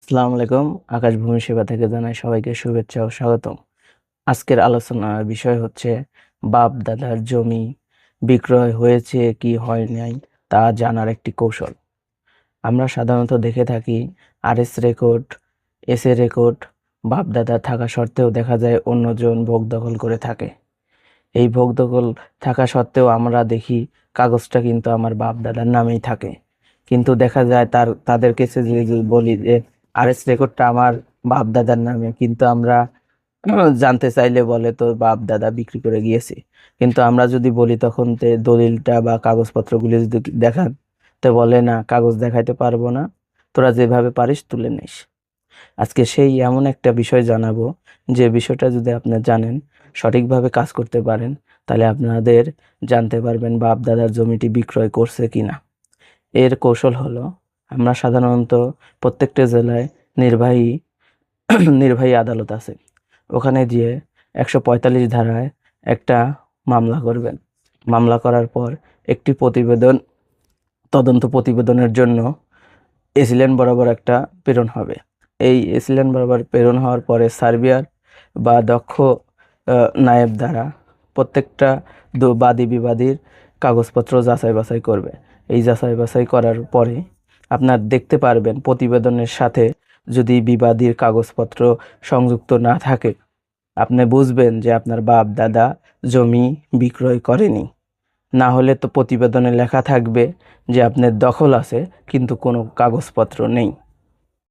আসসালামু আলাইকুম। আকাশ ভূমি সেবা থেকে জানাই সবাইকে শুভেচ্ছা ও স্বাগতম। আজকের আলোচনার বিষয় হচ্ছে বাপ দাদার জমি বিক্রয় হয়েছে কি হয় নাই তা জানার একটি কৌশল। আমরা সাধারণত দেখে থাকি আরএস রেকর্ড, এসএ রেকর্ড বাপ দাদা থাকা সত্ত্বেও দেখা যায় অন্যজন ভোগ দখল করে থাকে। এই ভোগ দখল থাকা সত্ত্বেও আমরা দেখি কাগজটা কিন্তু আমার বাপ দাদার নামেই থাকে, কিন্তু দেখা যায় তাদের কাছে যে বলি যে আরএস রেকর্ডটা আমার বাপ দাদার নামে, কিন্তু আমরা জানতে চাইলে বলে তো বাপ দাদা বিক্রি করে গিয়েছে। কিন্তু আমরা যদি বলি তখন দলিলটা বা কাগজপত্রগুলি যদি দেখান, তো বলে না, কাগজ দেখাইতে পারবো না, তোরা যেভাবে পারিস তুলে নিস। আজকে সেই এমন একটা বিষয় জানাবো, যে বিষয়টা যদি আপনি জানেন, সঠিকভাবে কাজ করতে পারেন, তাহলে আপনাদের জানতে পারবেন বাপ দাদার জমিটি বিক্রয় করছে কিনা। এর কৌশল হলো, আমরা সাধারণত প্রত্যেকটা জেলায় নির্বাহী নির্বাহী আদালত আছে, ওখানে গিয়ে 145 ধারায় একটা মামলা করবেন। মামলা করার পর একটি তদন্ত প্রতিবেদনের জন্য এসিল্যান্ড বরাবর একটা প্রেরণ হবে। এই এসিল্যান্ড বরাবর প্রেরণ হওয়ার পরে সার্বিয়ার বা দক্ষ নায়েব দ্বারা প্রত্যেকটা বাদী বিবাদীর কাগজপত্র যাচাই বাছাই করবে। এই যাচাই বাছাই করার পরে আপনার দেখতে পারবেন প্রতিবেদনের সাথে যদি বিবাদীর কাগজপত্র সংযুক্ত না থাকে, আপনি বুঝবেন যে আপনার বাপ দাদা জমি বিক্রয় করেনি। না হলে তো প্রতিবেদনে লেখা থাকবে যে আপনার দখল আছে কিন্তু কোনো কাগজপত্র নেই।